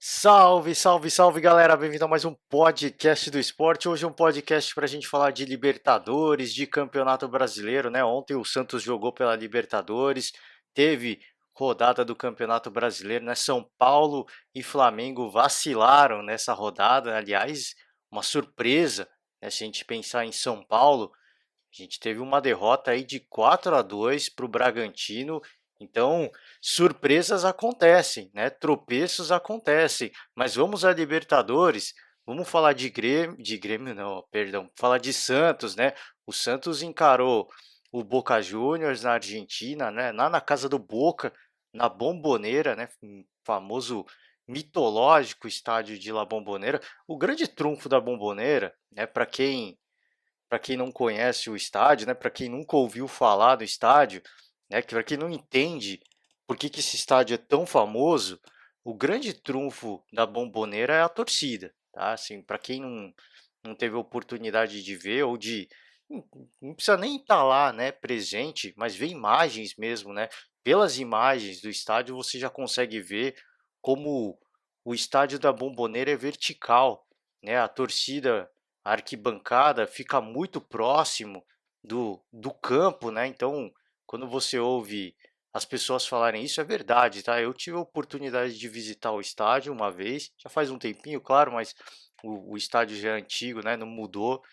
Salve, salve, salve galera! Bem-vindo a mais um podcast do esporte. Hoje é um podcast para a gente falar de Libertadores, de Campeonato Brasileiro, né? Ontem o Santos jogou pela Libertadores, teve rodada do Campeonato Brasileiro, né? São Paulo e Flamengo vacilaram nessa rodada. Aliás, uma surpresa, né? Se a gente pensar em São Paulo, a gente teve uma derrota aí de 4-2 para o Bragantino. Então, surpresas acontecem, né? Tropeços acontecem. Mas vamos à Libertadores. Vamos falar de Grêmio não, perdão. Falar de Santos, né? O Santos encarou o Boca Juniors na Argentina, né? Lá na casa do Boca, na Bombonera, né? Um famoso mitológico estádio de La Bombonera. O grande trunfo da Bombonera, né? Para quem não conhece o estádio, né, para quem nunca ouviu falar do estádio, né, para quem não entende por que esse estádio é tão famoso, o grande trunfo da Bombonera é a torcida, tá? Assim, para quem não teve a oportunidade de ver ou de não, não precisa nem estar lá, né, presente, mas ver imagens mesmo, né? Pelas imagens do estádio você já consegue ver como o estádio da Bombonera é vertical, né? A torcida, a arquibancada fica muito próximo do campo, né? Então, quando você ouve as pessoas falarem isso, é verdade, tá? Eu tive a oportunidade de visitar o estádio uma vez, já faz um tempinho, claro, mas o estádio já é antigo, né? Não mudou.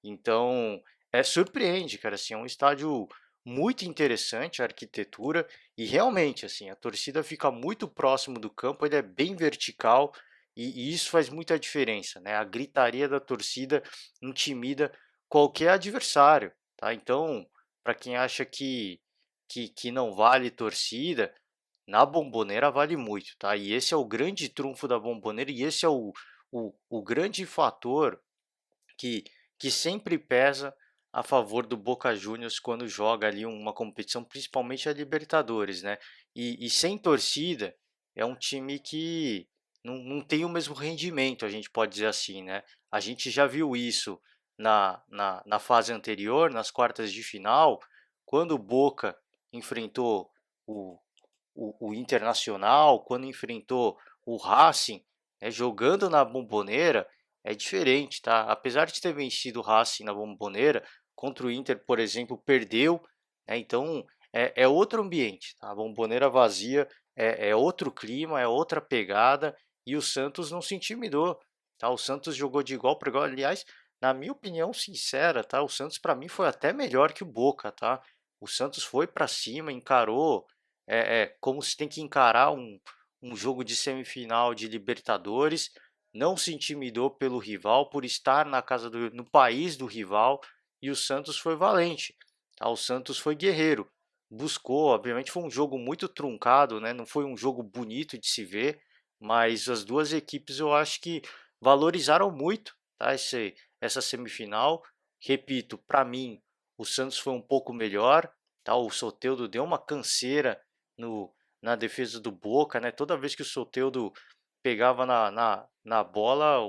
Então, surpreende, cara, assim, é um estádio muito interessante, a arquitetura, e realmente, assim, a torcida fica muito próximo do campo, ele é bem vertical, e isso faz muita diferença, né? A gritaria da torcida intimida qualquer adversário, tá? Então, para quem acha que não vale torcida, na Bombonera vale muito, tá? E esse é o grande trunfo da Bombonera e esse é o grande fator que, que sempre pesa a favor do Boca Juniors quando joga ali uma competição, principalmente a Libertadores, né? E sem torcida é um time que não tem o mesmo rendimento, a gente pode dizer assim, né? A gente já viu isso na fase anterior, nas quartas de final, quando o Boca enfrentou o, o Internacional, quando enfrentou o Racing, né, jogando na Bombonera, é diferente, tá? Apesar de ter vencido o Racing na Bombonera, contra o Inter, por exemplo, perdeu, né? Então é outro ambiente, tá? A Bombonera vazia é outro clima, é outra pegada e o Santos não se intimidou, tá? O Santos jogou de igual para igual, aliás, na minha opinião sincera, tá? O Santos para mim foi até melhor que o Boca, tá? O Santos foi para cima, encarou como se tem que encarar um jogo de semifinal de Libertadores, não se intimidou pelo rival, por estar na casa no país do rival, e o Santos foi valente, tá? O Santos foi guerreiro, buscou, obviamente foi um jogo muito truncado, né? Não foi um jogo bonito de se ver, mas as duas equipes eu acho que valorizaram muito, tá? Essa semifinal, repito, para mim o Santos foi um pouco melhor, tá? O Soteldo deu uma canseira no, na defesa do Boca, né? Toda vez que o Soteldo pegava na bola,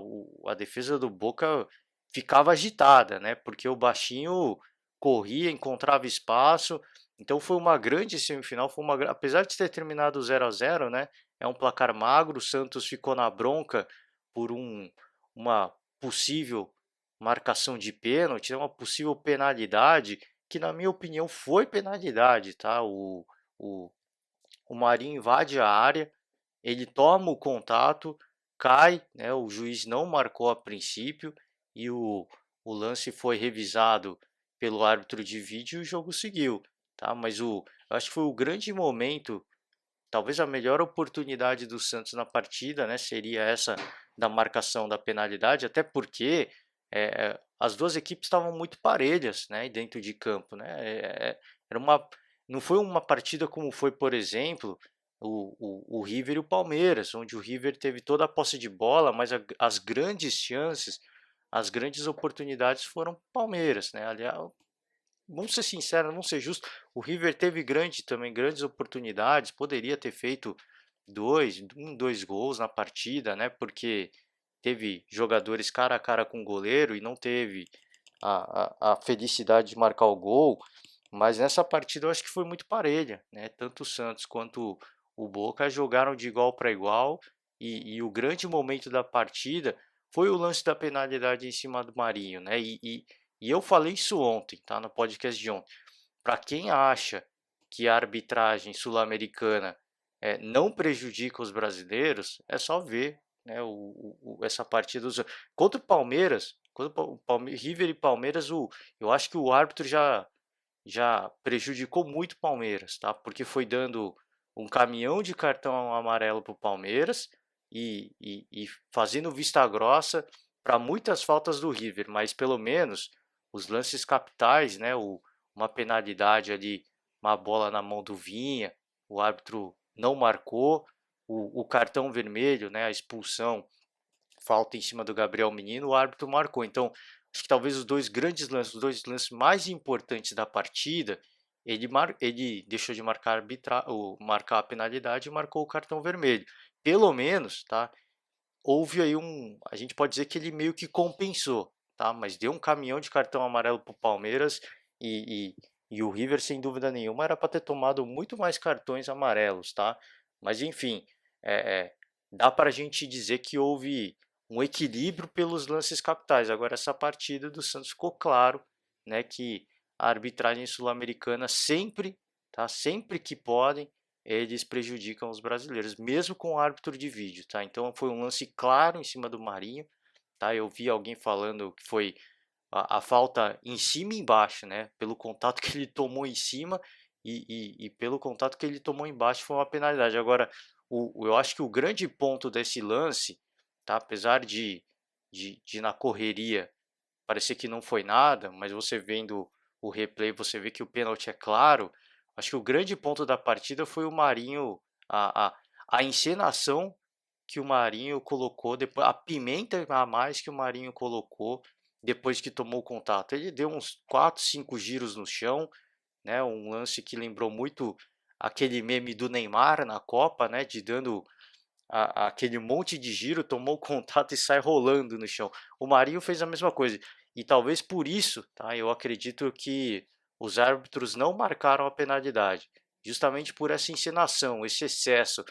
a defesa do Boca ficava agitada, né? Porque o baixinho corria, encontrava espaço. Então foi uma grande semifinal, apesar de ter terminado 0-0, né? É um placar magro, o Santos ficou na bronca por uma possível marcação de pênalti, uma possível penalidade, que na minha opinião foi penalidade, tá? O, o Marinho invade a área, ele toma o contato, cai, né? O juiz não marcou a princípio e o lance foi revisado pelo árbitro de vídeo e o jogo seguiu, tá? Mas eu acho que foi o grande momento, talvez a melhor oportunidade do Santos na partida, né? Seria essa da marcação da penalidade, até porque as duas equipes estavam muito parelhas, né? Dentro de campo, né? Era uma, não foi uma partida como foi, por exemplo, o River e o Palmeiras, onde o River teve toda a posse de bola, mas as grandes chances, as grandes oportunidades foram Palmeiras, né? Aliás, vamos ser sinceros, não ser justo, o River teve também grandes oportunidades, poderia ter feito dois gols na partida, né? Porque teve jogadores cara a cara com o goleiro e não teve a felicidade de marcar o gol. Mas nessa partida eu acho que foi muito parelha, né? Tanto o Santos quanto o Boca jogaram de igual para igual e o grande momento da partida foi o lance da penalidade em cima do Marinho, né? E eu falei isso ontem, tá? No podcast de ontem. Para quem acha que a arbitragem sul-americana não prejudica os brasileiros, é só ver, né, essa partida contra o Palmeiras, contra o River e Palmeiras, eu acho que o árbitro já prejudicou muito o Palmeiras, tá? Porque foi dando um caminhão de cartão amarelo para o Palmeiras e fazendo vista grossa para muitas faltas do River, mas pelo menos os lances capitais, né? Uma penalidade ali, uma bola na mão do Vinha, o árbitro não marcou, o cartão vermelho, né? A expulsão, falta em cima do Gabriel Menino, o árbitro marcou. Então, acho que talvez os dois lances mais importantes da partida, ele deixou de marcar a penalidade e marcou o cartão vermelho. Pelo menos, tá? Houve aí a gente pode dizer que ele meio que compensou, tá? Mas deu um caminhão de cartão amarelo para o Palmeiras e o River, sem dúvida nenhuma, era para ter tomado muito mais cartões amarelos, tá? Mas enfim, é, é, dá para a gente dizer que houve um equilíbrio pelos lances capitais. Agora, essa partida do Santos ficou claro, né, que a arbitragem sul-americana sempre, tá? Sempre que podem, eles prejudicam os brasileiros, mesmo com o árbitro de vídeo, tá? Então foi um lance claro em cima do Marinho, tá? Eu vi alguém falando que foi a falta em cima e embaixo, né? Pelo contato que ele tomou em cima e pelo contato que ele tomou embaixo foi uma penalidade. Agora, eu acho que o grande ponto desse lance, tá? Apesar de na correria parecer que não foi nada, mas você vendo o replay, você vê que o pênalti é claro. Acho que o grande ponto da partida foi o Marinho, a encenação que o Marinho colocou, depois, a pimenta a mais que o Marinho colocou depois que tomou o contato. Ele deu uns 4, 5 giros no chão, né? Um lance que lembrou muito aquele meme do Neymar na Copa, né? De dando aquele monte de giro, tomou contato e sai rolando no chão. O Marinho fez a mesma coisa. E talvez por isso, tá, eu acredito que os árbitros não marcaram a penalidade. Justamente por essa encenação, esse excesso.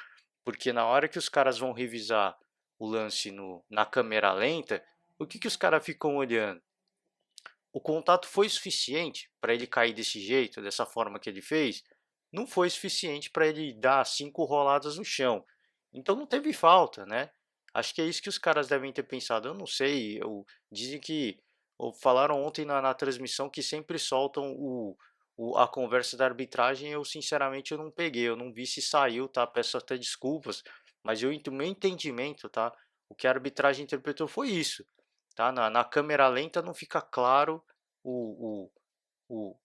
Porque na hora que os caras vão revisar o lance na câmera lenta, o que os caras ficam olhando? O contato foi suficiente para ele cair desse jeito, dessa forma que ele fez? Não foi suficiente para ele dar 5 roladas no chão. Então não teve falta, né? Acho que é isso que os caras devem ter pensado. Eu não sei. Dizem que falaram ontem na transmissão que sempre soltam a conversa da arbitragem. Eu sinceramente eu não peguei, eu não vi se saiu, tá? Peço até desculpas, mas o meu entendimento, tá? O que a arbitragem interpretou foi isso, tá? Na câmera lenta não fica claro o, o, o,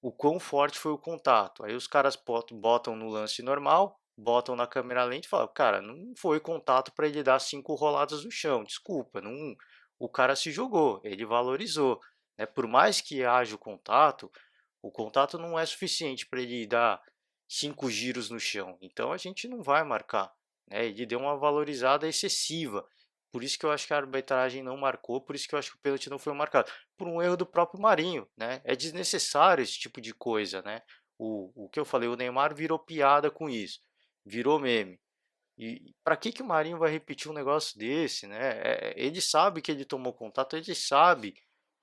o quão forte foi o contato. Aí os caras botam no lance normal, botam na câmera lenta e falam, cara, não foi contato para ele dar 5 roladas no chão, desculpa, não, o cara se jogou, ele valorizou, né? Por mais que haja o contato não é suficiente para ele dar 5 giros no chão, então a gente não vai marcar, né? Ele deu uma valorizada excessiva, por isso que eu acho que a arbitragem não marcou, por isso que eu acho que o pênalti não foi marcado por um erro do próprio Marinho, né? É desnecessário esse tipo de coisa, né? O que eu falei, o Neymar virou piada com isso, virou meme. E para que o Marinho vai repetir um negócio desse, né? Ele sabe que ele tomou contato, ele sabe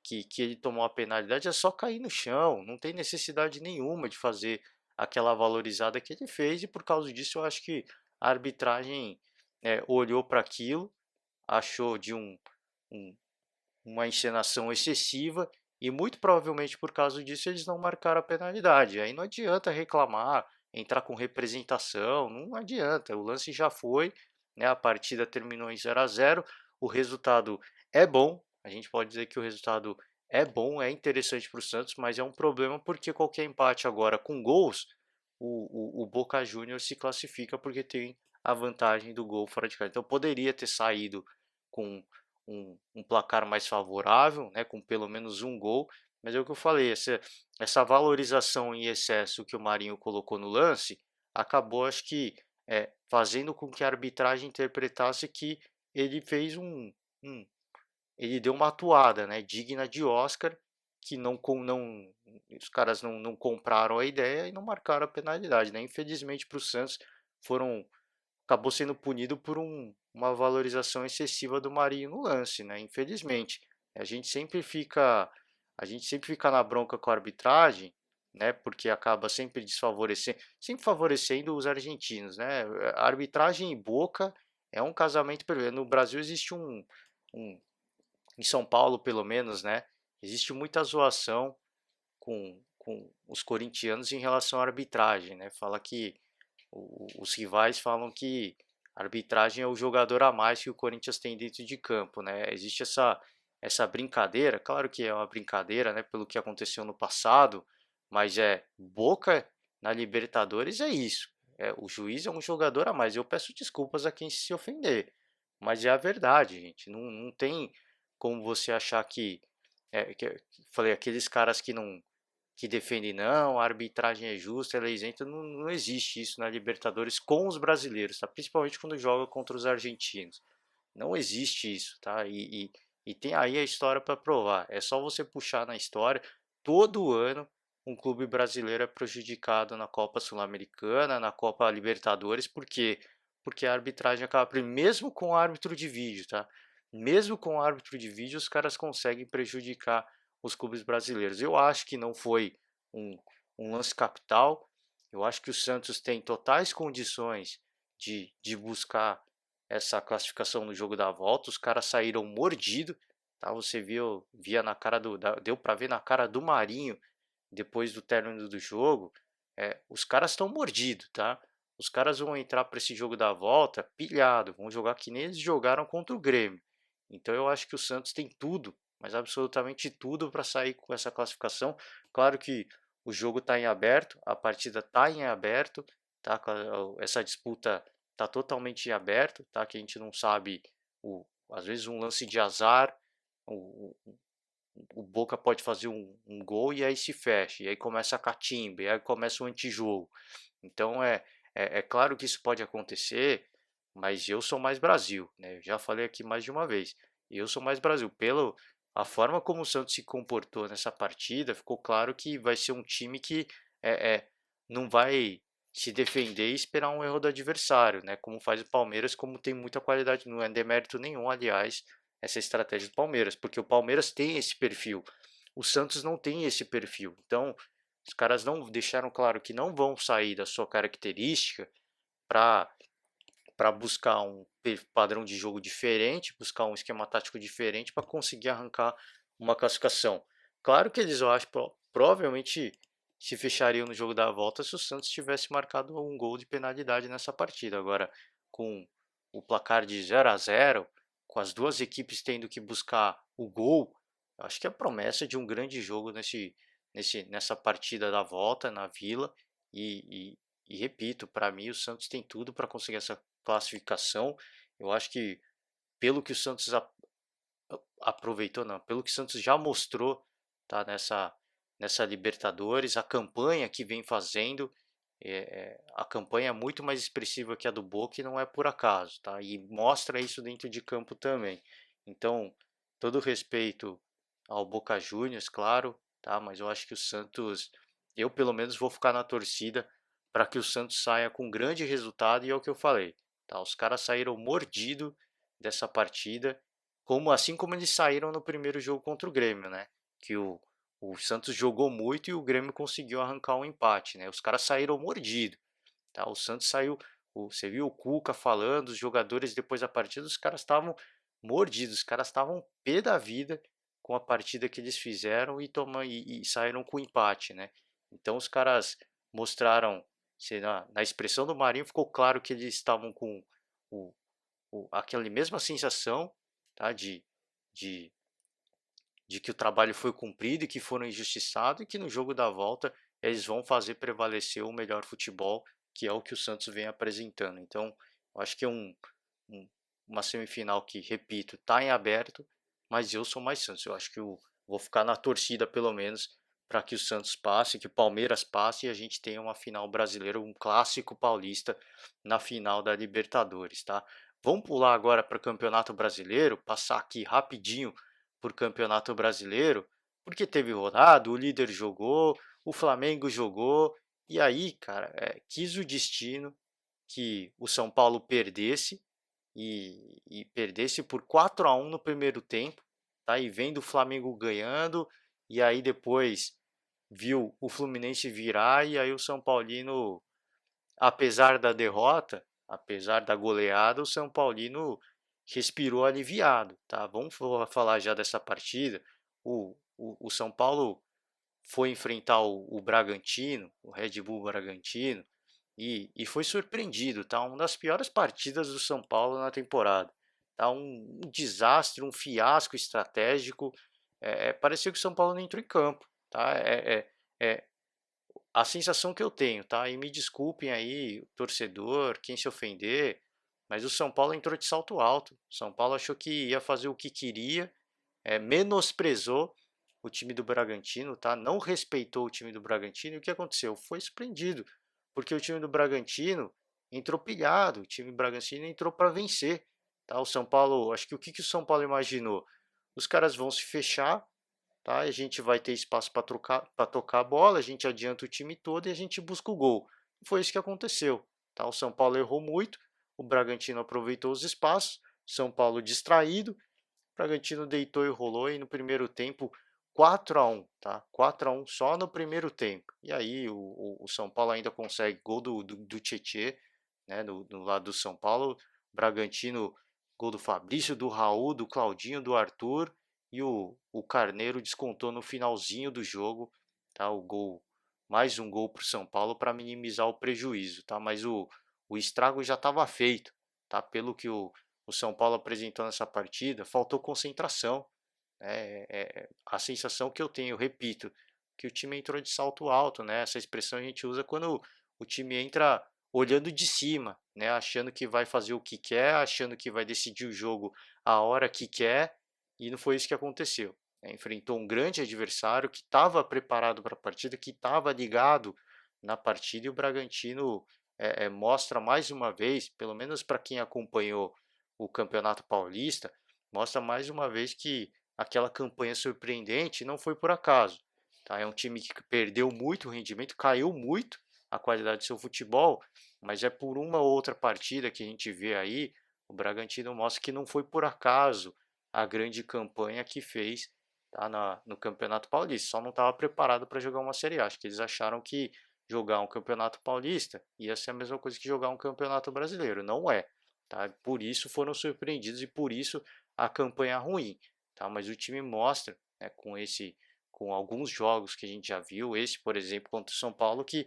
que ele tomou a penalidade, é só cair no chão, não tem necessidade nenhuma de fazer aquela valorizada que ele fez, e por causa disso eu acho que a arbitragem olhou para aquilo, achou um uma encenação excessiva e muito provavelmente por causa disso eles não marcaram a penalidade. Aí não adianta reclamar, entrar com representação, não adianta. O lance já foi, né? A partida terminou em 0-0. O resultado é bom, a gente pode dizer que o resultado é bom, é interessante para o Santos, mas é um problema porque qualquer empate agora com gols, o Boca Juniors se classifica porque tem a vantagem do gol fora de casa. Então poderia ter saído com um placar mais favorável, né, com pelo menos um gol, mas é o que eu falei, essa valorização em excesso que o Marinho colocou no lance acabou, acho que, fazendo com que a arbitragem interpretasse que ele fez um ele deu uma atuada, né, digna de Oscar, que não os caras não compraram a ideia e não marcaram a penalidade, né? Infelizmente para o Santos foram acabou sendo punido por uma valorização excessiva do Marinho no lance, né? Infelizmente, a gente sempre fica, a gente sempre fica na bronca com a arbitragem, né? Porque acaba sempre favorecendo os argentinos, né? A arbitragem e Boca é um casamento perfeito. No Brasil existe um em São Paulo, pelo menos, né? Existe muita zoação com os corintianos em relação à arbitragem, né? Fala que os rivais falam que a arbitragem é o jogador a mais que o Corinthians tem dentro de campo, né? Existe essa brincadeira, claro que é uma brincadeira, né? Pelo que aconteceu no passado, mas Boca na Libertadores é isso. O juiz é um jogador a mais. Eu peço desculpas a quem se ofender, mas é a verdade, gente. Não tem como você achar falei, aqueles caras que defendem não, a arbitragem é justa, ela é isenta, não existe isso na Libertadores com os brasileiros, tá? Principalmente quando joga contra os argentinos. Não existe isso, tá? E tem aí a história para provar. É só você puxar na história. Todo ano um clube brasileiro é prejudicado na Copa Sul-Americana, na Copa Libertadores, por quê? Porque a arbitragem acaba, mesmo com o árbitro de vídeo, tá? Mesmo com o árbitro de vídeo, os caras conseguem prejudicar os clubes brasileiros. Eu acho que não foi um, um lance capital. Eu acho que o Santos tem totais condições de buscar essa classificação no jogo da volta. Os caras saíram mordidos, tá? Você via na cara deu para ver na cara do Marinho depois do término do jogo. Os caras estão mordidos, tá? Os caras vão entrar para esse jogo da volta pilhado, vão jogar que nem eles jogaram contra o Grêmio. Então eu acho que o Santos tem tudo, mas absolutamente tudo para sair com essa classificação. Claro que o jogo está em aberto, a partida está em aberto, tá? Essa disputa está totalmente em aberto, tá? Que a gente não sabe, às vezes um lance de azar, o, o Boca pode fazer um gol e aí se fecha, e aí começa a catimba, e aí começa o antijogo. Então é claro que isso pode acontecer, mas eu sou mais Brasil, né? Eu já falei aqui mais de uma vez. Eu sou mais Brasil. Pelo a forma como o Santos se comportou nessa partida, ficou claro que vai ser um time que não vai se defender e esperar um erro do adversário, né? Como faz o Palmeiras, como tem muita qualidade, não é demérito nenhum, aliás, essa estratégia do Palmeiras, porque o Palmeiras tem esse perfil, o Santos não tem esse perfil. Então, os caras não deixaram claro que não vão sair da sua característica para buscar um padrão de jogo diferente, buscar um esquema tático diferente para conseguir arrancar uma classificação. Claro que eles, eu acho, provavelmente se fechariam no jogo da volta se o Santos tivesse marcado um gol de penalidade nessa partida. Agora, com o placar de 0-0, com as duas equipes tendo que buscar o gol, acho que é a promessa de um grande jogo nessa partida da volta na Vila. E repito, para mim o Santos tem tudo para conseguir essa classificação. Eu acho que pelo que o Santos aproveitou, não, pelo que o Santos já mostrou, tá nessa Libertadores, a campanha que vem fazendo, a campanha é muito mais expressiva que a do Boca e não é por acaso, tá? E mostra isso dentro de campo também. Então, todo respeito ao Boca Juniors, claro, tá? Mas eu acho que o Santos, eu pelo menos vou ficar na torcida para que o Santos saia com um grande resultado e é o que eu falei, tá? Os caras saíram mordidos dessa partida, assim como eles saíram no primeiro jogo contra o Grêmio, né? Que o Santos jogou muito e o Grêmio conseguiu arrancar um empate, né? Os caras saíram mordidos, tá? O Santos saiu, você viu o Cuca falando, os jogadores depois da partida, os caras estavam mordidos, os caras estavam pé da vida com a partida que eles fizeram e saíram com empate, né? Então os caras mostraram, na expressão do Marinho ficou claro que eles estavam com o, aquela mesma sensação, tá? De, de que o trabalho foi cumprido e que foram injustiçados e que no jogo da volta eles vão fazer prevalecer o melhor futebol, que é o que o Santos vem apresentando. Então, eu acho que é um, uma semifinal que, repito, está em aberto, mas eu sou mais Santos. Eu acho que eu vou ficar na torcida, pelo menos, para que o Santos passe, que o Palmeiras passe e a gente tenha uma final brasileira, um clássico paulista na final da Libertadores, tá? Vamos pular agora para o Campeonato Brasileiro, passar aqui rapidinho por Campeonato Brasileiro, porque teve rodada, o líder jogou, o Flamengo jogou, e aí, cara, quis o destino que o São Paulo perdesse e perdesse por 4-1 no primeiro tempo, tá? E vendo o Flamengo ganhando, e aí depois viu o Fluminense virar, e aí o São Paulino, apesar da derrota, apesar da goleada, o São Paulino respirou aliviado, tá? Vamos falar já dessa partida. O São Paulo foi enfrentar o Bragantino, o Red Bull Bragantino, e foi surpreendido, tá? Uma das piores partidas do São Paulo na temporada. Tá? Um desastre, um fiasco estratégico. Parecia que o São Paulo não entrou em campo. Tá? É a sensação que eu tenho, tá? E me desculpem aí, o torcedor, quem se ofender, mas o São Paulo entrou de salto alto. O São Paulo achou que ia fazer o que queria, menosprezou o time do Bragantino, tá? Não respeitou o time do Bragantino. E o que aconteceu? Foi surpreendido, porque o time do Bragantino entrou pilhado, o time do Bragantino entrou para vencer, tá? O São Paulo, acho que o São Paulo imaginou? Os caras vão se fechar, tá? A gente vai ter espaço para tocar a bola, a gente adianta o time todo e a gente busca o gol. Foi isso que aconteceu, tá? O São Paulo errou muito, o Bragantino aproveitou os espaços, São Paulo distraído, o Bragantino deitou e rolou e no primeiro tempo 4-1, tá? 4-1 só no primeiro tempo. E aí o São Paulo ainda consegue gol do Tietê, né? No lado do São Paulo, Bragantino, gol do Fabrício, do Raul, do Claudinho, do Arthur e o Carneiro descontou no finalzinho do jogo, tá? O gol, mais um gol para o São Paulo para minimizar o prejuízo, tá? Mas o estrago já estava feito, tá? Pelo que o São Paulo apresentou nessa partida, faltou concentração. A sensação que eu tenho, repito, que o time entrou de salto alto, né? Essa expressão a gente usa quando o time entra olhando de cima, né? Achando que vai fazer o que quer, achando que vai decidir o jogo a hora que quer, e não foi isso que aconteceu. Enfrentou um grande adversário que estava preparado para a partida, que estava ligado na partida, e o Bragantino mostra mais uma vez, pelo menos para quem acompanhou o Campeonato Paulista, mostra mais uma vez que aquela campanha surpreendente não foi por acaso. Tá? É um time que perdeu muito rendimento, caiu muito a qualidade do seu futebol, mas é por uma ou outra partida que a gente vê aí, o Bragantino mostra que não foi por acaso a grande campanha que fez, tá, no Campeonato Paulista. Só não estava preparado para jogar uma Série A. Acho que eles acharam que jogar um Campeonato Paulista ia ser a mesma coisa que jogar um Campeonato Brasileiro. Não é. Tá? Por isso foram surpreendidos e por isso a campanha ruim. Tá? Mas o time mostra, né, com alguns jogos que a gente já viu, esse, por exemplo, contra o São Paulo, que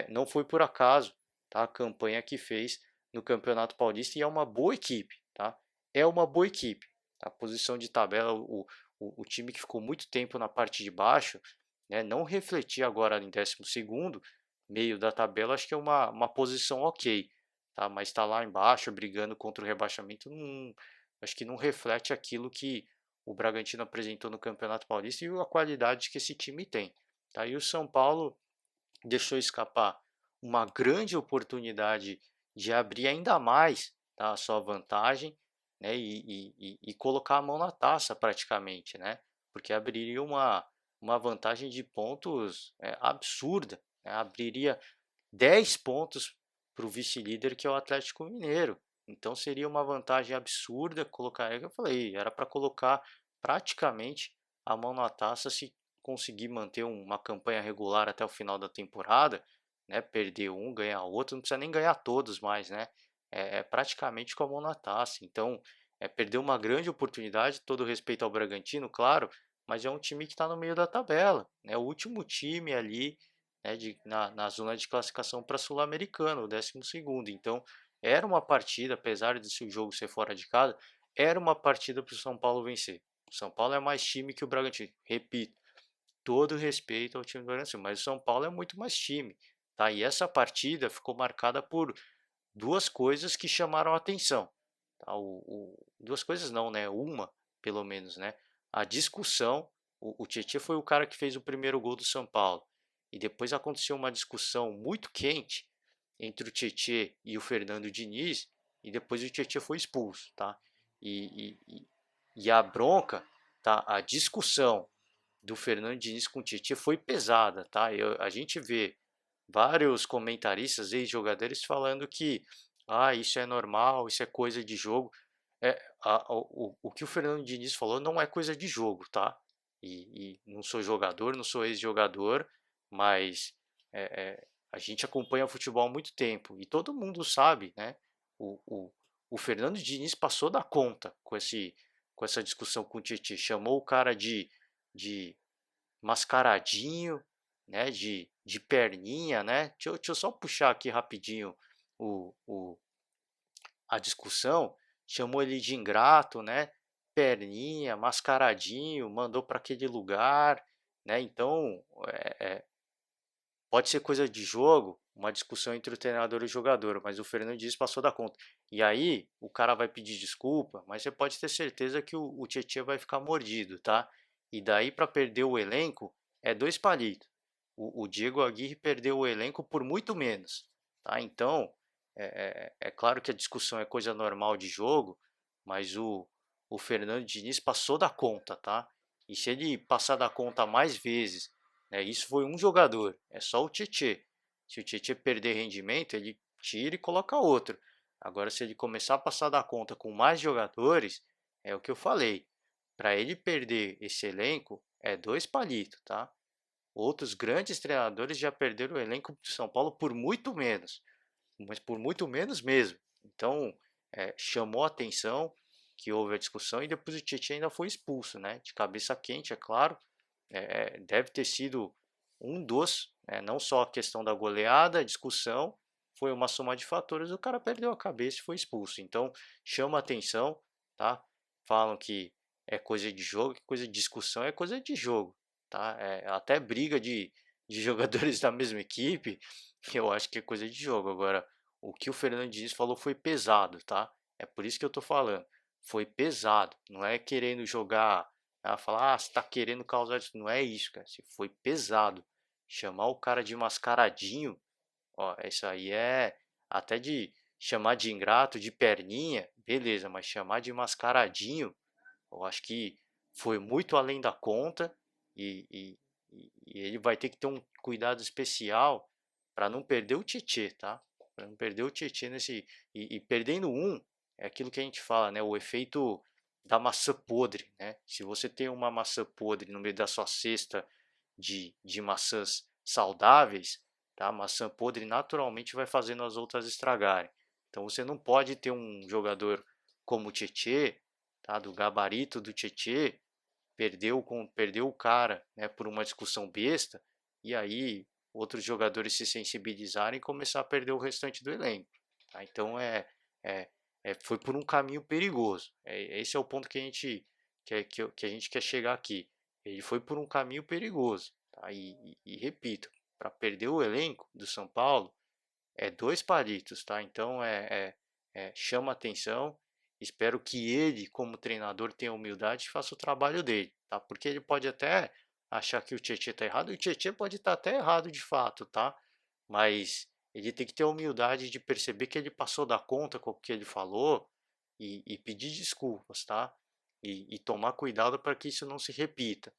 não foi por acaso, tá? A campanha que fez no Campeonato Paulista, e é uma boa equipe, tá? É uma boa equipe. A posição de tabela, o time que ficou muito tempo na parte de baixo, né, não refletir agora em 12º, meio da tabela, acho que é uma posição ok, tá? Mas está lá embaixo, brigando contra o rebaixamento, acho que não reflete aquilo que o Bragantino apresentou no Campeonato Paulista e a qualidade que esse time tem. Tá? E o São Paulo deixou escapar uma grande oportunidade de abrir ainda mais, tá, a sua vantagem, né, e colocar a mão na taça praticamente, né, porque abriria uma vantagem de pontos absurda, né, abriria 10 pontos para o vice-líder que é o Atlético Mineiro. Então seria uma vantagem absurda colocar, é que eu falei, era para colocar praticamente a mão na taça se conseguir manter uma campanha regular até o final da temporada, né? Perder um, ganhar outro, não precisa nem ganhar todos mais, né? É praticamente com a mão na taça. Então, perdeu uma grande oportunidade, todo respeito ao Bragantino, claro, mas é um time que está no meio da tabela, né? O último time ali, né, na zona de classificação para Sul-Americano, o 12º. Então, era uma partida, apesar de o jogo ser fora de casa, era uma partida para o São Paulo vencer. O São Paulo é mais time que o Bragantino. Repito, todo respeito ao time do Bragantino, mas o São Paulo é muito mais time. Tá? E essa partida ficou marcada por duas coisas que chamaram a atenção. Tá? Duas coisas não, né? Uma, pelo menos, né? A discussão, o Tietchan foi o cara que fez o primeiro gol do São Paulo. E depois aconteceu uma discussão muito quente entre o Tietchan e o Fernando Diniz, e depois o Tietchan foi expulso, tá? E a bronca, tá? A discussão do Fernando Diniz com o Tietchan foi pesada, tá? A gente vê vários comentaristas, ex-jogadores falando que isso é normal, isso é coisa de jogo. O que o Fernando Diniz falou não é coisa de jogo, tá? E não sou jogador, não sou ex-jogador, mas a gente acompanha futebol há muito tempo e todo mundo sabe, né? O, o, o Fernando Diniz passou da conta com essa discussão com o Tite, chamou o cara de mascaradinho, né? De perninha, né? Deixa eu só puxar aqui rapidinho o, o, a discussão, chamou ele de ingrato, né? Perninha, mascaradinho, mandou para aquele lugar, né? Então, pode ser coisa de jogo, uma discussão entre o treinador e o jogador, mas o Fernando Diniz passou da conta. E aí, o cara vai pedir desculpa, mas você pode ter certeza que o Tietchan vai ficar mordido, tá? E daí, para perder o elenco, é dois palitos. O Diego Aguirre perdeu o elenco por muito menos, tá? Então, é claro que a discussão é coisa normal de jogo, mas o Fernando Diniz passou da conta, tá? E se ele passar da conta mais vezes, né, isso foi um jogador, é só o Tietê. Se o Tietê perder rendimento, ele tira e coloca outro. Agora, se ele começar a passar da conta com mais jogadores, é o que eu falei. Para ele perder esse elenco, é dois palitos, tá? Outros grandes treinadores já perderam o elenco de São Paulo por muito menos, mas por muito menos mesmo. Então, chamou a atenção que houve a discussão e depois o Tietchan ainda foi expulso, né? De cabeça quente, é claro. Deve ter sido um dos, né? Não só a questão da goleada, a discussão, foi uma soma de fatores, o cara perdeu a cabeça e foi expulso. Então, chama a atenção, tá? Falam que é coisa de jogo, que coisa de discussão é coisa de jogo, tá? Até briga de jogadores da mesma equipe, eu acho que é coisa de jogo. Agora, o que o Fernando Diniz falou foi pesado, tá? É por isso que eu tô falando. Foi pesado. Não é querendo jogar, falar, você tá querendo causar isso. Não é isso, cara. Se foi pesado. Chamar o cara de mascaradinho, ó, isso aí é até de chamar de ingrato, de perninha, beleza, mas chamar de mascaradinho, eu acho que foi muito além da conta e, e, e ele vai ter que ter um cuidado especial para não perder o Tietê, tá? Para não perder o Tietê nesse. E perdendo um, é aquilo que a gente fala, né? O efeito da maçã podre, né? Se você tem uma maçã podre no meio da sua cesta de maçãs saudáveis, tá? A maçã podre naturalmente vai fazendo as outras estragarem. Então você não pode ter um jogador como o Tietê, tá? Do gabarito do Tietê, perdeu o cara, né, por uma discussão besta, e aí outros jogadores se sensibilizarem e começar a perder o restante do elenco. Tá? Então é, foi por um caminho perigoso. Esse é o ponto que a gente que a gente quer chegar aqui. Ele foi por um caminho perigoso. Tá? E repito, para perder o elenco do São Paulo é dois palitos, tá? Então chama atenção. Espero que ele, como treinador, tenha humildade e faça o trabalho dele, tá? Porque ele pode até achar que o Tietchan está errado, e o Tietchan pode estar até errado de fato, tá? Mas ele tem que ter a humildade de perceber que ele passou da conta com o que ele falou e pedir desculpas, tá? E tomar cuidado para que isso não se repita,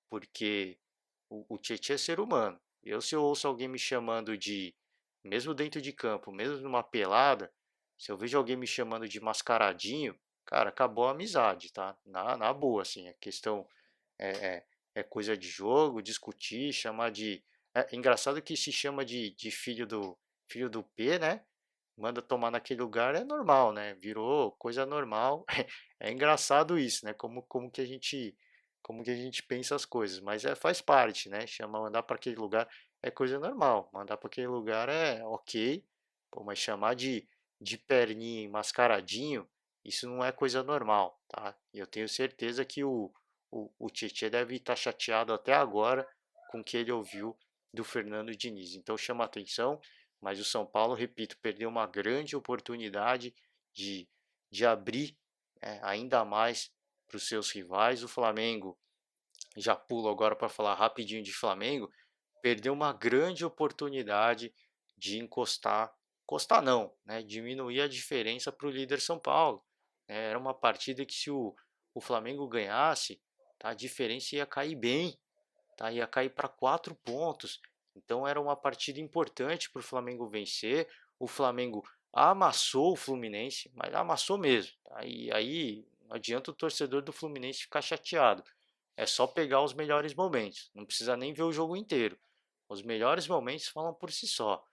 porque o Tietchan é ser humano. Se eu ouço alguém me chamando de, mesmo dentro de campo, mesmo numa pelada, se eu vejo alguém me chamando de mascaradinho, cara, acabou a amizade, tá? Na boa, assim, a questão é, é, é coisa de jogo, discutir, chamar de. É engraçado que se chama de filho do P, né? Manda tomar naquele lugar é normal, né? Virou coisa normal. É engraçado isso, né? Como que a gente pensa as coisas, mas faz parte, né? Chamar mandar para aquele lugar é coisa normal. Mandar para aquele lugar é ok, pô, mas chamar de perninha e mascaradinho, isso não é coisa normal, tá? E eu tenho certeza que o Tietchan deve estar chateado até agora com o que ele ouviu do Fernando Diniz. Então chama atenção, mas o São Paulo, repito, perdeu uma grande oportunidade de, de abrir, ainda mais para os seus rivais. O Flamengo, já pulo agora para falar rapidinho de Flamengo, perdeu uma grande oportunidade de encostar não, né, diminuir a diferença para o líder São Paulo. Era uma partida que se o Flamengo ganhasse, tá, a diferença ia cair bem, tá, ia cair para 4 pontos, Então era uma partida importante para o Flamengo vencer. O Flamengo amassou o Fluminense, mas amassou mesmo. Aí não adianta o torcedor do Fluminense ficar chateado. É só pegar os melhores momentos. Não precisa nem ver o jogo inteiro. Os melhores momentos falam por si só.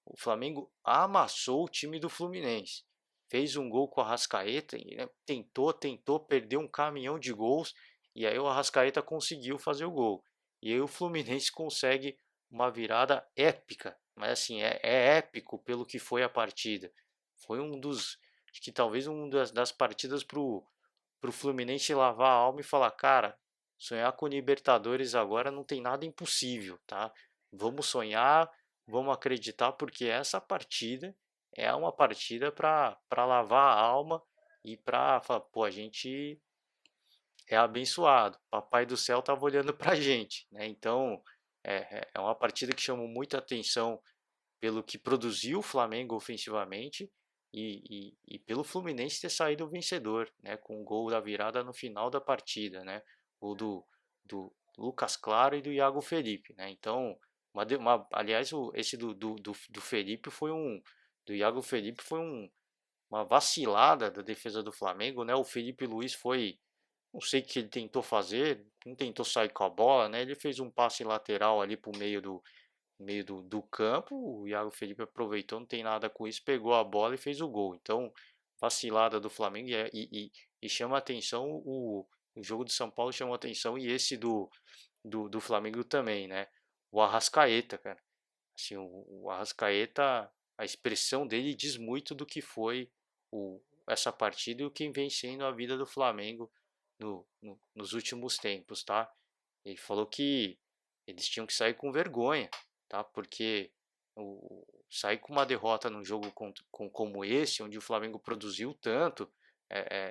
O Flamengo amassou o time do Fluminense. Fez um gol com o Arrascaeta, e, né, tentou, perdeu um caminhão de gols, e aí o Arrascaeta conseguiu fazer o gol. E aí o Fluminense consegue uma virada épica, mas assim, é épico pelo que foi a partida. Foi acho que talvez das partidas pro Fluminense lavar a alma e falar, cara, sonhar com Libertadores agora não tem nada impossível, tá? Vamos sonhar, vamos acreditar, porque essa partida é uma partida para lavar a alma e para falar, pô, a gente é abençoado, Papai do Céu estava olhando para a gente, né? Então é uma partida que chamou muita atenção pelo que produziu o Flamengo ofensivamente e pelo Fluminense ter saído vencedor, né, com o gol da virada no final da partida, né, o do Lucas Claro e do Iago Felipe, né, então, aliás, esse do Felipe foi do Iago Felipe foi uma vacilada da defesa do Flamengo, né, o Felipe Luiz foi, não sei o que ele tentou fazer, não tentou sair com a bola, né, ele fez um passe lateral ali para o meio do campo, o Iago Felipe aproveitou, não tem nada com isso, pegou a bola e fez o gol. Então, vacilada do Flamengo e chama atenção o jogo de São Paulo chamou atenção e esse do Flamengo também, né? O Arrascaeta, cara. Assim, o Arrascaeta, a expressão dele diz muito do que foi essa partida e o que vem sendo a vida do Flamengo nos últimos tempos, tá? Ele falou que eles tinham que sair com vergonha, tá? Porque sair com uma derrota num jogo como esse, onde o Flamengo produziu tanto,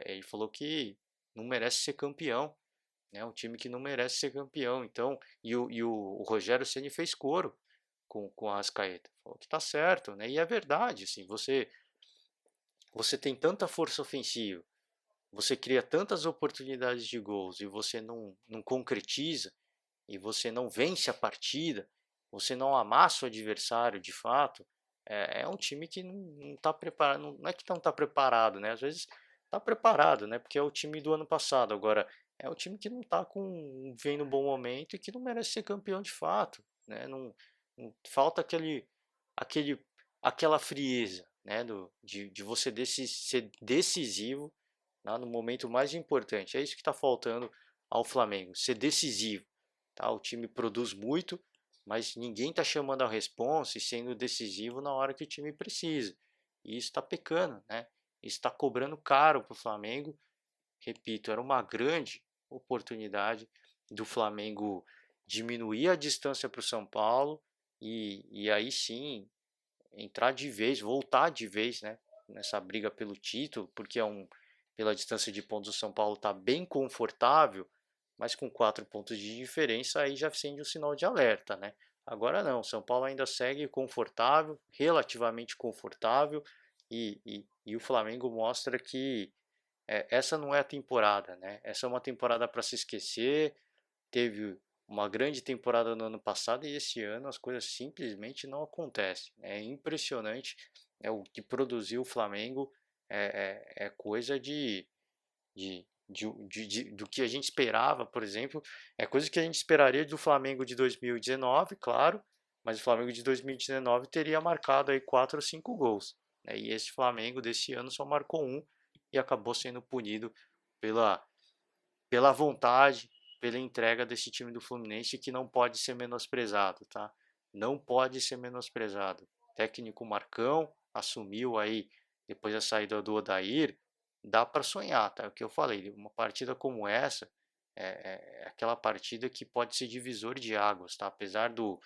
ele falou que não merece ser campeão, né? Um time que não merece ser campeão. Então, o Rogério Ceni fez coro com a Arrascaeta, falou que tá certo, né? E é verdade, assim, você tem tanta força ofensiva, você cria tantas oportunidades de gols e você não concretiza e você não vence a partida, você não amassa o adversário de fato, é um time que não está preparado, não é que não está preparado, né? Às vezes está preparado, né? Porque é o time do ano passado. Agora, é o time que não está vendo um bom momento e que não merece ser campeão de fato, né? Não falta aquele, aquela frieza, né? De você ser decisivo, né? No momento mais importante. É isso que está faltando ao Flamengo, ser decisivo. Tá? O time produz muito, mas ninguém está chamando a responsa e sendo decisivo na hora que o time precisa. E isso está pecando, né? Isso está cobrando caro para o Flamengo. Repito, era uma grande oportunidade do Flamengo diminuir a distância para o São Paulo e aí sim entrar de vez, voltar de vez, né? Nessa briga pelo título, porque pela distância de pontos o São Paulo está bem confortável, mas com 4 pontos de diferença aí já acende um sinal de alerta, né? Agora não, São Paulo ainda segue confortável, relativamente confortável, e o Flamengo mostra que essa não é a temporada, né? Essa é uma temporada para se esquecer. Teve uma grande temporada no ano passado e esse ano as coisas simplesmente não acontecem. É impressionante, o que produziu o Flamengo é coisa do que a gente esperava, por exemplo, é coisa que a gente esperaria do Flamengo de 2019, claro, mas o Flamengo de 2019 teria marcado aí 4 ou 5 gols, né? E esse Flamengo desse ano só marcou um e acabou sendo punido pela, pela vontade, pela entrega desse time do Fluminense que não pode ser menosprezado, tá? Não pode ser menosprezado. Técnico Marcão assumiu aí depois da saída do Odair, dá para sonhar, tá? É o que eu falei, uma partida como essa é aquela partida que pode ser divisor de águas, tá? Apesar do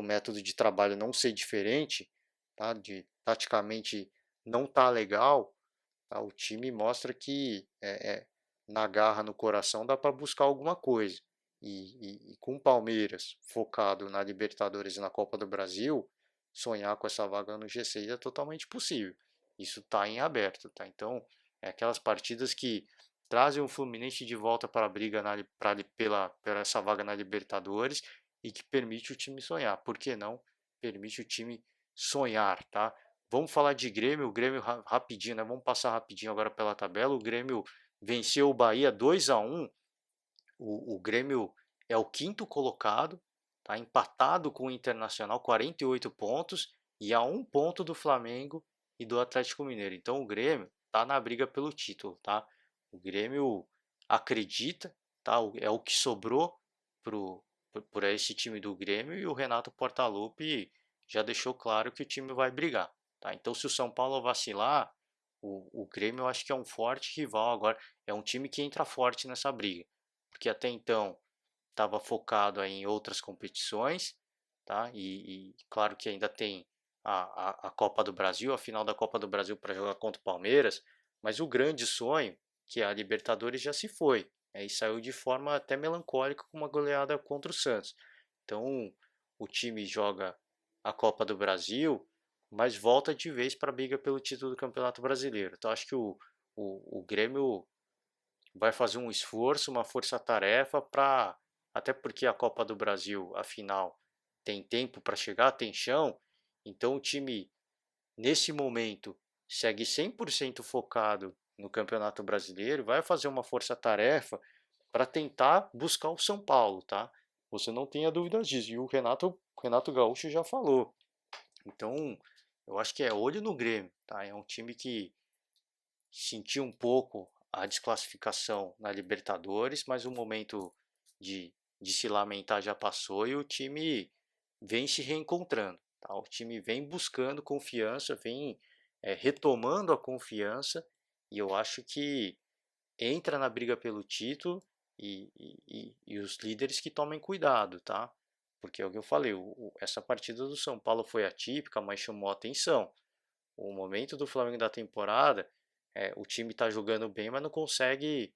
método de trabalho não ser diferente, tá? De taticamente não tá legal, tá? O time mostra que na garra, no coração, dá para buscar alguma coisa. E com o Palmeiras focado na Libertadores e na Copa do Brasil, sonhar com essa vaga no G6 é totalmente possível. Isso está em aberto, tá? Então, é aquelas partidas que trazem o Fluminense de volta para a briga pela essa vaga na Libertadores e que permite o time sonhar. Por que não? Permite o time sonhar, tá? Vamos falar de Grêmio, o Grêmio rapidinho, né? Vamos passar rapidinho agora pela tabela. O Grêmio venceu o Bahia 2-1. O Grêmio é o quinto colocado, tá empatado com o Internacional, 48 pontos, e a um ponto do Flamengo e do Atlético Mineiro. Então o Grêmio está na briga pelo título, tá? O Grêmio acredita, tá? É o que sobrou por esse time do Grêmio, e o Renato Portaluppi já deixou claro que o time vai brigar, tá? Então se o São Paulo vacilar, o Grêmio eu acho que é um forte rival agora, é um time que entra forte nessa briga, porque até então estava focado aí em outras competições, tá? E claro que ainda tem a Copa do Brasil, a final da Copa do Brasil para jogar contra o Palmeiras, mas o grande sonho, que é a Libertadores, já se foi, né? E saiu de forma até melancólica com uma goleada contra o Santos. Então o time joga a Copa do Brasil, mas volta de vez para a briga pelo título do Campeonato Brasileiro. Então acho que o Grêmio vai fazer um esforço, uma força-tarefa para, até porque a Copa do Brasil, afinal, tem tempo para chegar, tem chão, então o time nesse momento segue 100% focado no Campeonato Brasileiro, vai fazer uma força-tarefa para tentar buscar o São Paulo, tá? Você não tenha dúvidas disso. E o Renato Gaúcho já falou. Então, eu acho que é olho no Grêmio, tá? É um time que sentiu um pouco a desclassificação na Libertadores, mas o momento de se lamentar já passou e o time vem se reencontrando. Tá? O time vem buscando confiança, vem retomando a confiança, e eu acho que entra na briga pelo título, e os líderes que tomem cuidado, tá? Porque é o que eu falei, essa partida do São Paulo foi atípica, mas chamou a atenção. O momento do Flamengo da temporada, o time está jogando bem, mas não consegue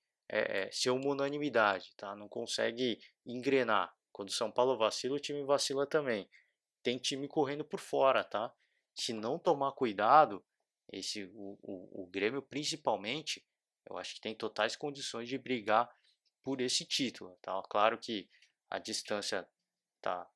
ser uma unanimidade, tá? Não consegue engrenar. Quando o São Paulo vacila, o time vacila também. Tem time correndo por fora, tá? Se não tomar cuidado, o Grêmio principalmente, eu acho que tem totais condições de brigar por esse título, tá? Claro que a distância tá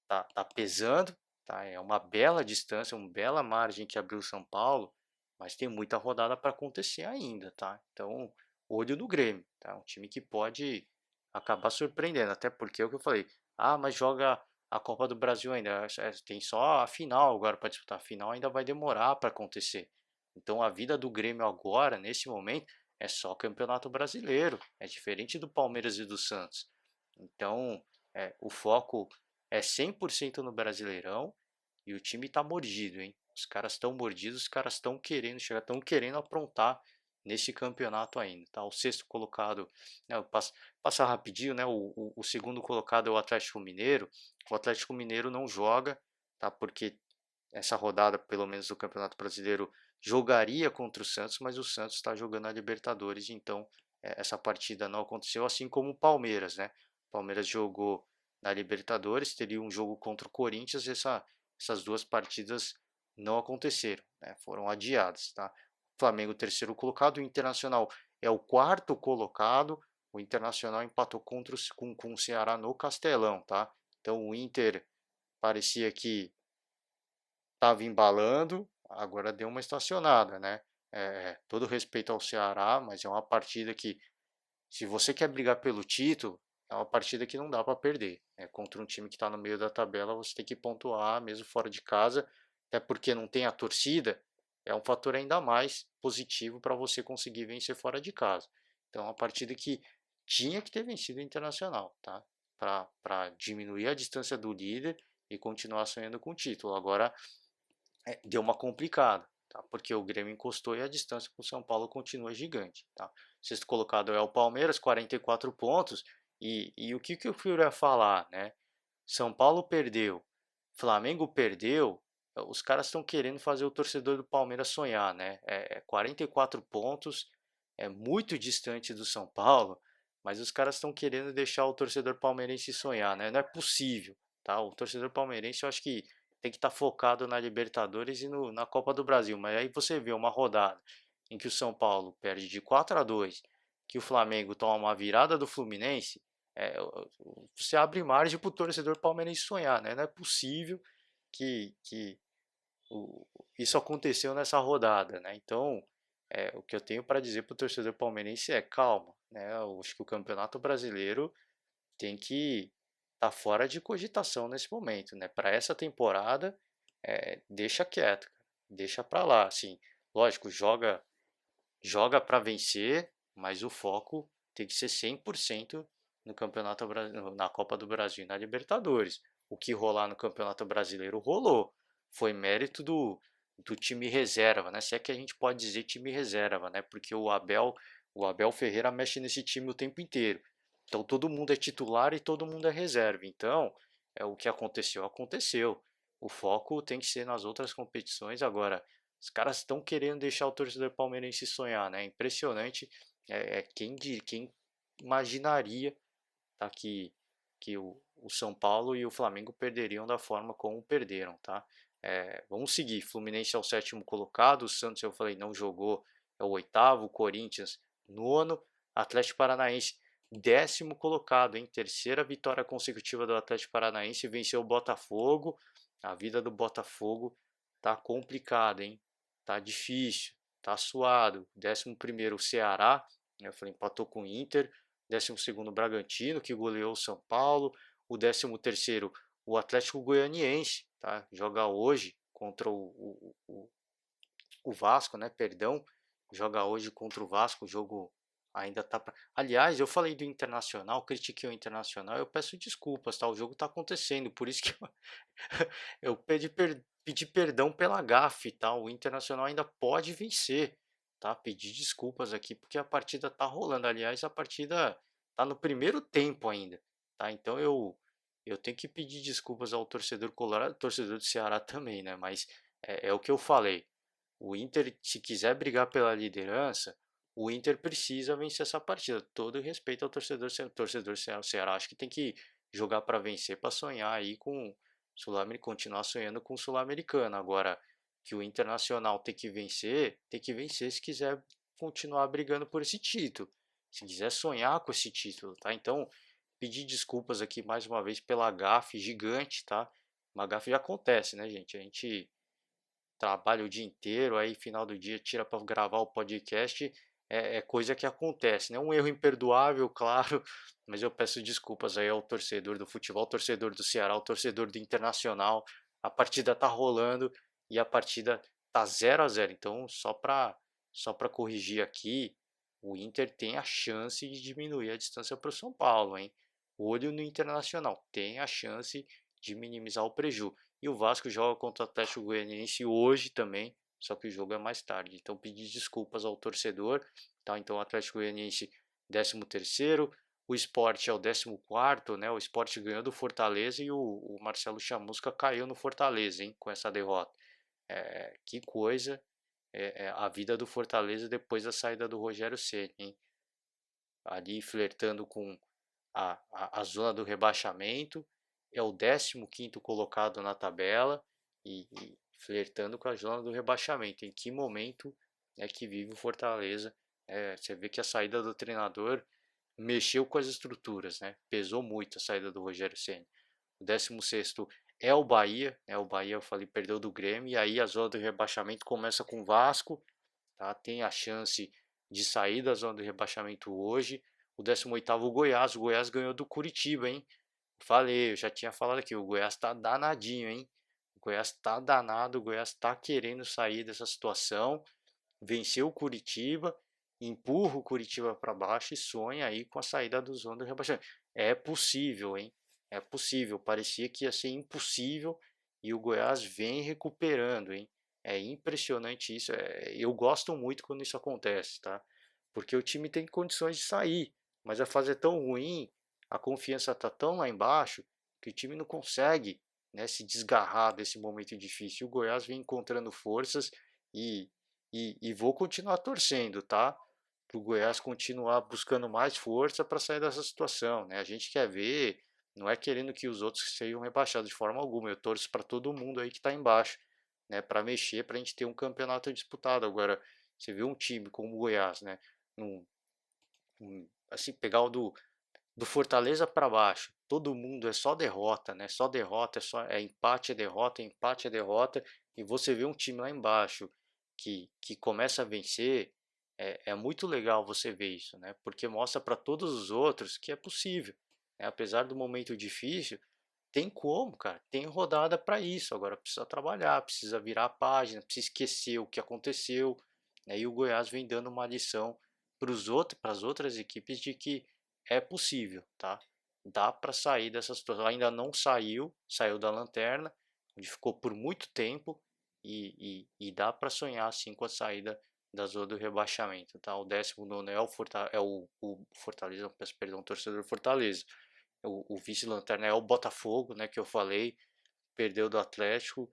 tá pesando, tá? É uma bela distância, uma bela margem que abriu o São Paulo, mas tem muita rodada para acontecer ainda, tá? Então, olho no Grêmio, tá? Um time que pode acabar surpreendendo, até porque é o que eu falei, mas joga a Copa do Brasil ainda, tem só a final agora para disputar, a final ainda vai demorar para acontecer. Então, a vida do Grêmio agora, nesse momento, é só Campeonato Brasileiro, é diferente do Palmeiras e do Santos. Então, o foco é 100% no Brasileirão, e o time tá mordido, hein? Os caras estão mordidos, os caras estão querendo chegar, estão querendo aprontar nesse campeonato ainda, tá? O sexto colocado, né, passar rapidinho, né? O segundo colocado é o Atlético Mineiro. O Atlético Mineiro não joga, tá? Porque essa rodada, pelo menos do Campeonato Brasileiro, jogaria contra o Santos, mas o Santos está jogando a Libertadores, então essa partida não aconteceu, assim como o Palmeiras, né? O Palmeiras jogou na Libertadores, teria um jogo contra o Corinthians, essas duas partidas não aconteceram, né? Foram adiadas, tá? O Flamengo terceiro colocado, o Internacional é o quarto colocado, o Internacional empatou com o Ceará no Castelão, tá? Então o Inter parecia que estava embalando, agora deu uma estacionada, né? Todo respeito ao Ceará, mas é uma partida que, se você quer brigar pelo título, é uma partida que não dá para perder. Contra um time que está no meio da tabela, você tem que pontuar, mesmo fora de casa, até porque não tem a torcida, é um fator ainda mais positivo para você conseguir vencer fora de casa. Então, é uma partida que tinha que ter vencido o Internacional, tá? Para diminuir a distância do líder e continuar sonhando com o título. Agora, deu uma complicada, tá? Porque o Grêmio encostou e a distância com o São Paulo continua gigante, tá? Sexto colocado é o Palmeiras, 44 pontos. E o que o Fiore ia falar, né? São Paulo perdeu, Flamengo perdeu, os caras estão querendo fazer o torcedor do Palmeiras sonhar, né? 44 pontos, é muito distante do São Paulo, mas os caras estão querendo deixar o torcedor palmeirense sonhar, né? Não é possível, tá? O torcedor palmeirense eu acho que tem que estar focado na Libertadores e na Copa do Brasil, mas aí você vê uma rodada em que o São Paulo perde de 4-2, que o Flamengo toma uma virada do Fluminense, você abre margem para o torcedor palmeirense sonhar, né? Não é possível que o- isso aconteceu nessa rodada, né? Então, o que eu tenho para dizer para o torcedor palmeirense é calma, né? Eu acho que o Campeonato Brasileiro tem que estar fora de cogitação nesse momento, né? Para essa temporada, deixa quieto, cara. Deixa para lá, assim. Lógico, joga para vencer, mas o foco tem que ser 100% no na Copa do Brasil e na Libertadores. O que rolar no Campeonato Brasileiro rolou. Foi mérito do time reserva, né? Se é que a gente pode dizer time reserva, né? Porque o Abel Ferreira mexe nesse time o tempo inteiro. Então todo mundo é titular e todo mundo é reserva. Então, o que aconteceu, aconteceu. O foco tem que ser nas outras competições. Agora, os caras estão querendo deixar o torcedor palmeirense sonhar, né? Impressionante. Quem imaginaria, tá, que o São Paulo e o Flamengo perderiam da forma como perderam, tá? Vamos seguir. Fluminense é o sétimo colocado. O Santos, eu falei, não jogou, é o oitavo. O Corinthians, nono. Atlético Paranaense, décimo colocado, hein? Terceira vitória consecutiva do Atlético Paranaense. Venceu o Botafogo. A vida do Botafogo tá complicada, hein? Tá difícil, tá suado. 11º o Ceará, eu falei, empatou com o Inter. 12º o Bragantino, que goleou o São Paulo. O 13º o Atlético Goianiense, tá? Joga hoje contra o Vasco, né? Perdão, joga hoje contra o Vasco. O jogo ainda tá pra... Aliás, eu falei do Internacional, critiquei o Internacional. Eu peço desculpas, tá? O jogo tá acontecendo, por isso que eu pedi perdão pela gafe, tá? O Internacional ainda pode vencer, tá? Pedi desculpas aqui porque a partida tá rolando. Aliás, a partida tá no primeiro tempo ainda, tá? Então eu tenho que pedir desculpas ao torcedor colorado, torcedor do Ceará também, né? Mas é o que eu falei. O Inter, se quiser brigar pela liderança, o Inter precisa vencer essa partida. Todo respeito ao torcedor Ceará. Acho que tem que jogar para vencer, para sonhar aí com continuar sonhando com o Sul-Americano. Agora, que o Internacional tem que vencer se quiser continuar brigando por esse título. Se quiser sonhar com esse título, tá? Então, pedir desculpas aqui mais uma vez pela gafe gigante, tá? Uma gafe já acontece, né, gente? A gente trabalha o dia inteiro, aí final do dia tira para gravar o podcast, é coisa que acontece, né? Um erro imperdoável, claro, mas eu peço desculpas aí ao torcedor do futebol, ao torcedor do Ceará, ao torcedor do Internacional. A partida tá rolando e a partida tá 0-0. Então, só para corrigir aqui, o Inter tem a chance de diminuir a distância para o São Paulo, hein? Olho no Internacional, tem a chance de minimizar o prejuízo. E o Vasco joga contra o Atlético Goianiense hoje também, só que o jogo é mais tarde. Então pedir desculpas ao torcedor, tá? Então o Atlético Goianiense 13º, o Sport é o 14º, né? O Sport ganhou do Fortaleza e o Marcelo Chamusca caiu no Fortaleza, hein? Com essa derrota. Que coisa é a vida do Fortaleza depois da saída do Rogério Ceni, hein? Ali flertando com a zona do rebaixamento, é o 15º colocado na tabela e flertando com a zona do rebaixamento. Em que momento é que vive o Fortaleza? Você vê que a saída do treinador mexeu com as estruturas, né? Pesou muito a saída do Rogério Ceni. O 16º é o Bahia, né? O Bahia, eu falei, perdeu do Grêmio, e aí a zona do rebaixamento começa com o Vasco, tá? Tem a chance de sair da zona do rebaixamento hoje. O 18º, o Goiás ganhou do Curitiba, hein? Falei, eu já tinha falado aqui, o Goiás tá danadinho, hein? O Goiás tá danado, o Goiás tá querendo sair dessa situação, venceu o Curitiba, empurra o Curitiba para baixo e sonha aí com a saída do zona do rebaixamento. É possível, hein? É possível. Parecia que ia ser impossível e o Goiás vem recuperando, hein? É impressionante isso. Eu gosto muito quando isso acontece, tá? Porque o time tem condições de sair, mas a fase é tão ruim, a confiança tá tão lá embaixo que o time não consegue, né, se desgarrar desse momento difícil. O Goiás vem encontrando forças e e vou continuar torcendo, tá? Para o Goiás continuar buscando mais força para sair dessa situação, né? A gente quer ver, não é querendo que os outros sejam rebaixados de forma alguma. Eu torço para todo mundo aí que está embaixo, né? Para mexer, para a gente ter um campeonato disputado. Agora, você vê um time como o Goiás, né? Assim, pegar o do do Fortaleza para baixo, todo mundo é só derrota, né? Só derrota, é empate, é derrota, empate, é derrota. E você vê um time lá embaixo que começa a vencer, é muito legal você ver isso, né? Porque mostra para todos os outros que é possível, né? Apesar do momento difícil, tem como, cara. Tem rodada para isso. Agora precisa trabalhar, precisa virar a página, precisa esquecer o que aconteceu, né? E o Goiás vem dando uma lição para as outras equipes de que é possível, tá? Dá para sair dessa situação. Ainda não saiu, saiu da lanterna, onde ficou por muito tempo e dá para sonhar sim com a saída da zona do rebaixamento, tá? O 19º é o Fortaleza, peço perdão, o torcedor do Fortaleza. O vice-lanterna é o Botafogo, né, que eu falei, perdeu do Atlético.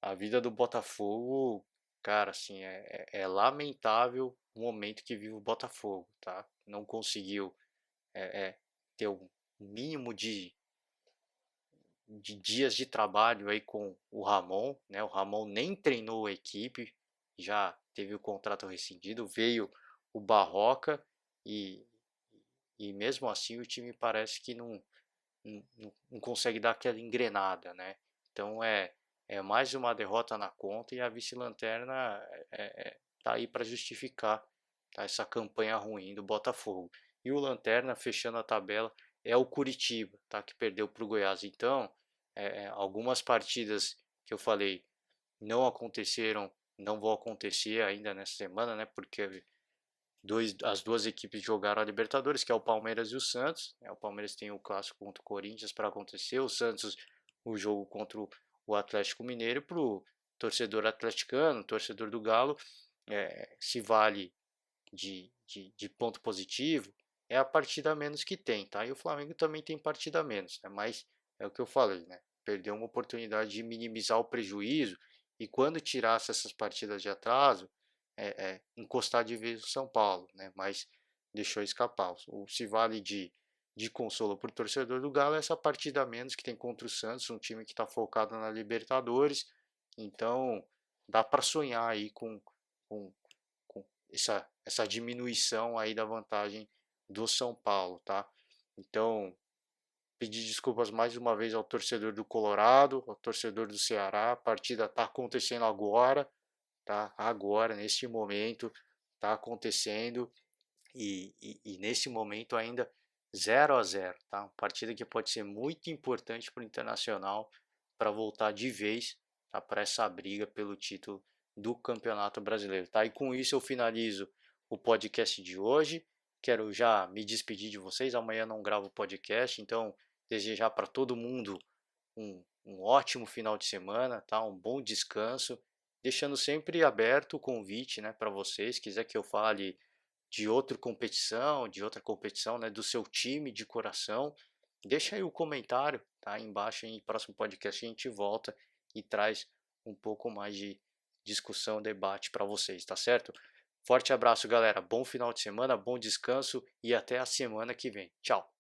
A vida do Botafogo, cara, assim, é lamentável o momento que vive o Botafogo, tá? Não conseguiu ter um mínimo de dias de trabalho aí com o Ramon, né? O Ramon nem treinou a equipe, já teve o contrato rescindido, veio o Barroca e, e mesmo assim o time parece que não consegue dar aquela engrenada, né? Então é mais uma derrota na conta e a vice-lanterna tá aí para justificar, tá, essa campanha ruim do Botafogo. E o lanterna fechando a tabela é o Curitiba, tá, que perdeu para o Goiás. Então algumas partidas que eu falei não aconteceram, não vão acontecer ainda nessa semana, né? Porque as duas equipes jogaram a Libertadores, que é o Palmeiras e o Santos. O Palmeiras tem o clássico contra o Corinthians para acontecer, o Santos o jogo contra o Atlético Mineiro. Para o torcedor atleticano, torcedor do Galo, se vale de ponto positivo, é a partida a menos que tem, tá? E o Flamengo também tem partida a menos, né? Mas é o que eu falei, né? Perdeu uma oportunidade de minimizar o prejuízo e quando tirasse essas partidas de atraso, encostar de vez o São Paulo, né? Mas deixou escapar. O se vale de consolo para o torcedor do Galo é essa partida a menos que tem contra o Santos, um time que está focado na Libertadores. Então dá para sonhar aí com, com essa diminuição aí da vantagem do São Paulo, tá? Então pedir desculpas mais uma vez ao torcedor do Colorado, ao torcedor do Ceará. A partida está acontecendo agora, tá? Agora, neste momento, está acontecendo e nesse momento ainda 0-0, tá? Uma partida que pode ser muito importante para o Internacional para voltar de vez, tá? Para essa briga pelo título do Campeonato Brasileiro, tá? E com isso eu finalizo o podcast de hoje. Quero já me despedir de vocês. Amanhã não gravo podcast, então desejar para todo mundo um ótimo final de semana, tá? Um bom descanso, deixando sempre aberto o convite, né, para vocês, quiser que eu fale de outra competição, né, do seu time de coração, deixa aí o comentário, tá? Aí embaixo em próximo podcast a gente volta e traz um pouco mais de discussão, debate para vocês, tá certo? Forte abraço, galera. Bom final de semana, bom descanso e até a semana que vem. Tchau.